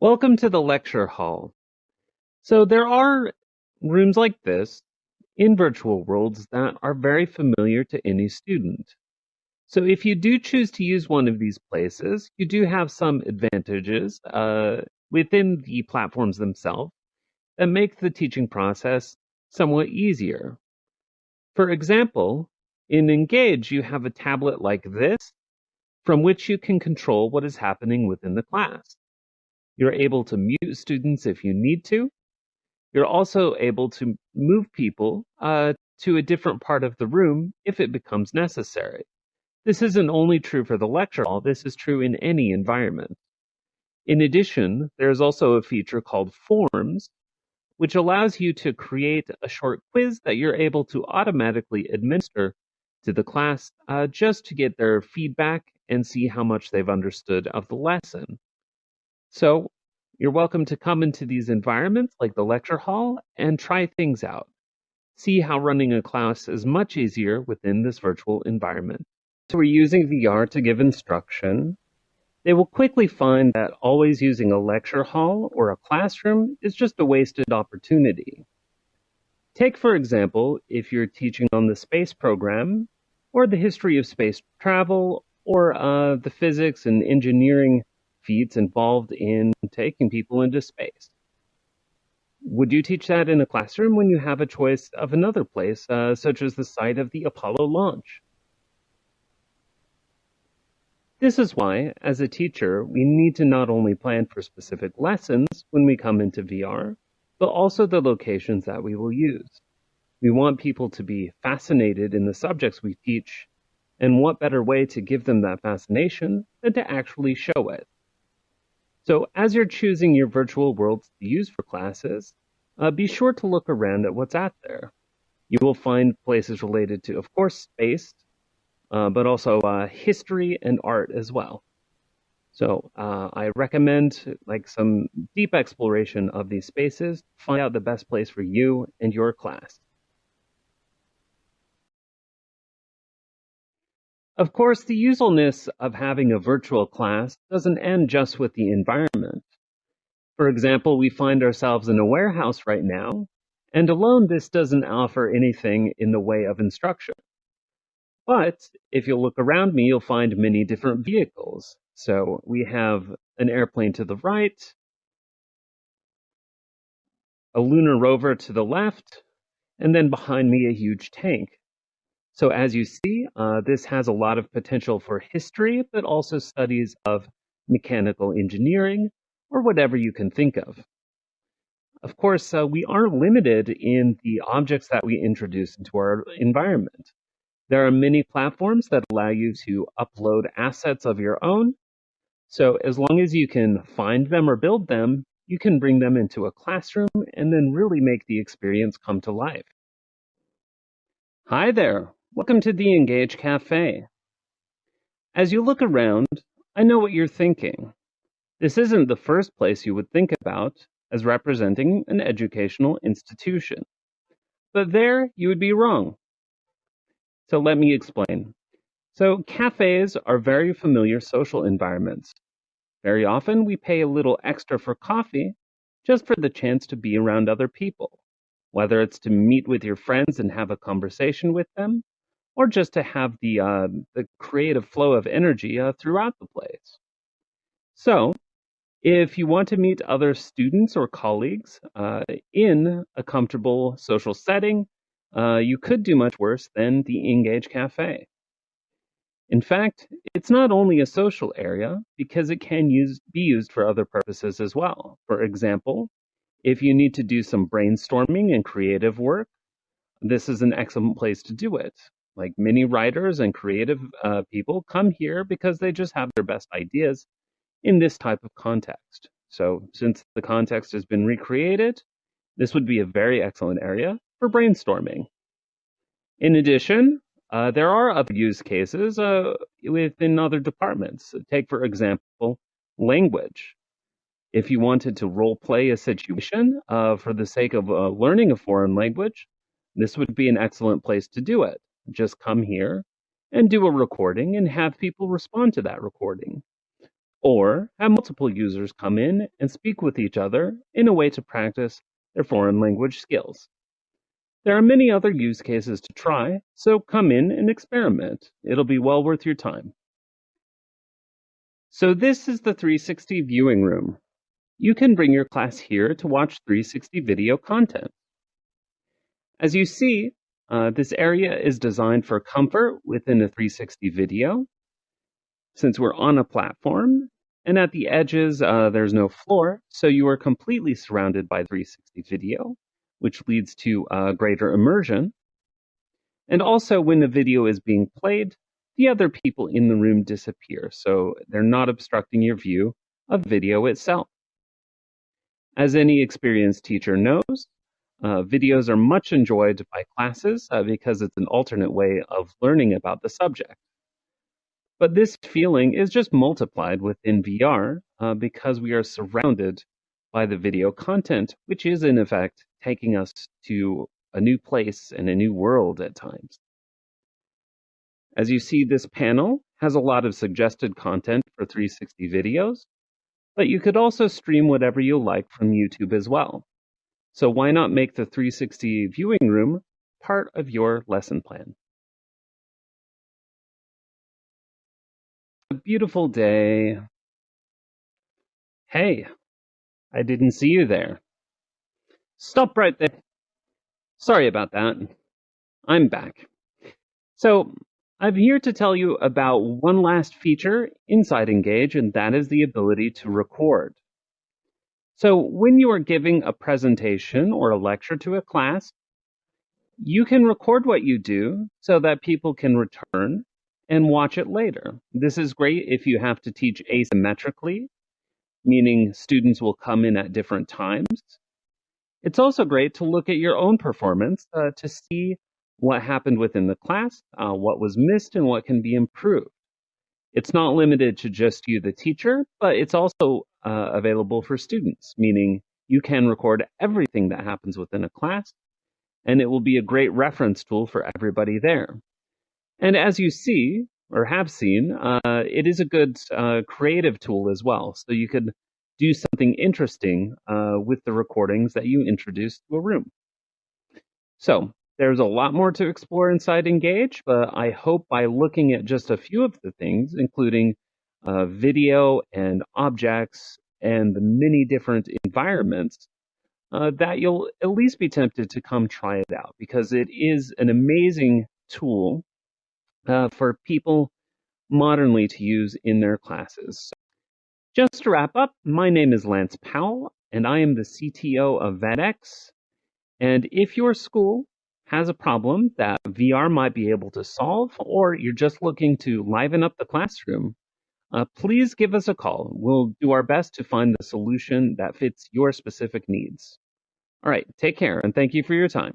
Welcome to the lecture hall. So there are rooms like this in virtual worlds that are very familiar to any student. So if you do choose to use one of these places, you do have some advantages within the platforms themselves that make the teaching process somewhat easier. For example, in Engage, you have a tablet like this from which you can control what is happening within the class. You're able to mute students if you need to. You're also able to move people to a different part of the room if it becomes necessary. This isn't only true for the lecture hall, this is true in any environment. In addition, there's also a feature called Forms, which allows you to create a short quiz that you're able to automatically administer to the class just to get their feedback and see how much they've understood of the lesson. So you're welcome to come into these environments like the lecture hall and try things out. See how running a class is much easier within this virtual environment. So we're using VR to give instruction. They will quickly find that always using a lecture hall or a classroom is just a wasted opportunity. Take, for example, if you're teaching on the space program, or the history of space travel, or the physics and engineering feats involved in taking people into space. Would you teach that in a classroom when you have a choice of another place, such as the site of the Apollo launch? This is why, as a teacher, we need to not only plan for specific lessons when we come into VR, but also the locations that we will use. We want people to be fascinated in the subjects we teach, and what better way to give them that fascination than to actually show it? So as you're choosing your virtual worlds to use for classes, be sure to look around at what's out there. You will find places related to, of course, space, but also history and art as well. So I recommend like some deep exploration of these spaces. Find out the best place for you and your class. Of course, the usefulness of having a virtual class doesn't end just with the environment. For example, we find ourselves in a warehouse right now, and alone this doesn't offer anything in the way of instruction. But if you look around me, you'll find many different vehicles. So we have an airplane to the right, a lunar rover to the left, and then behind me a huge tank. So as you see, this has a lot of potential for history, but also studies of mechanical engineering, or whatever you can think of. Of course, we are limited in the objects that we introduce into our environment. There are many platforms that allow you to upload assets of your own. So as long as you can find them or build them, you can bring them into a classroom and then really make the experience come to life. Hi there. Welcome to the Engage Cafe. As you look around, I know what you're thinking. This isn't the first place you would think about as representing an educational institution. But there, you would be wrong. So let me explain. So cafes are very familiar social environments. Very often, we pay a little extra for coffee just for the chance to be around other people, whether it's to meet with your friends and have a conversation with them, or just to have the creative flow of energy throughout the place. So, if you want to meet other students or colleagues in a comfortable social setting, you could do much worse than the Engage Cafe. In fact, it's not only a social area because it can be used for other purposes as well. For example, if you need to do some brainstorming and creative work, this is an excellent place to do it. Like many writers and creative people come here because they just have their best ideas in this type of context. So since the context has been recreated, this would be a very excellent area for brainstorming. In addition, there are other use cases within other departments. Take, for example, language. If you wanted to role play a situation for the sake of learning a foreign language, this would be an excellent place to do it. Just come here and do a recording and have people respond to that recording. or have multiple users come in and speak with each other in a way to practice their foreign language skills. There are many other use cases to try, so come in and experiment. It'll be well worth your time. So this is the 360 viewing room. You can bring your class here to watch 360 video content. As you see, this area is designed for comfort within a 360 video. Since we're on a platform, and at the edges there's no floor, so you are completely surrounded by 360 video, which leads to greater immersion. And also, when the video is being played, the other people in the room disappear, so they're not obstructing your view of video itself. As any experienced teacher knows, videos are much enjoyed by classes because it's an alternate way of learning about the subject. But this feeling is just multiplied within VR because we are surrounded by the video content, which is in effect taking us to a new place and a new world at times. As you see, this panel has a lot of suggested content for 360 videos, but you could also stream whatever you like from YouTube as well. So why not make the 360 viewing room part of your lesson plan? A beautiful day. Hey, I didn't see you there. Stop right there. Sorry about that. I'm back. So, I'm here to tell you about one last feature inside Engage, and that is the ability to record. So, when you are giving a presentation or a lecture to a class, you can record what you do so that people can return and watch it later. This is great if you have to teach asymmetrically, meaning students will come in at different times. It's also great to look at your own performance to see what happened within the class, what was missed, and what can be improved. It's not limited to just you, the teacher, but it's also available for students, meaning you can record everything that happens within a class, and it will be a great reference tool for everybody there. And as you see, or have seen, it is a good creative tool as well. So you could do something interesting with the recordings that you introduce to a room. So there's a lot more to explore inside Engage, but I hope by looking at just a few of the things, including video and objects and the many different environments, that you'll at least be tempted to come try it out because it is an amazing tool for people modernly to use in their classes. Just to wrap up, my name is Lance Powell, and I am the CTO of VetX. And if your school has a problem that VR might be able to solve, or you're just looking to liven up the classroom, please give us a call. We'll do our best to find the solution that fits your specific needs. All right, take care, and thank you for your time.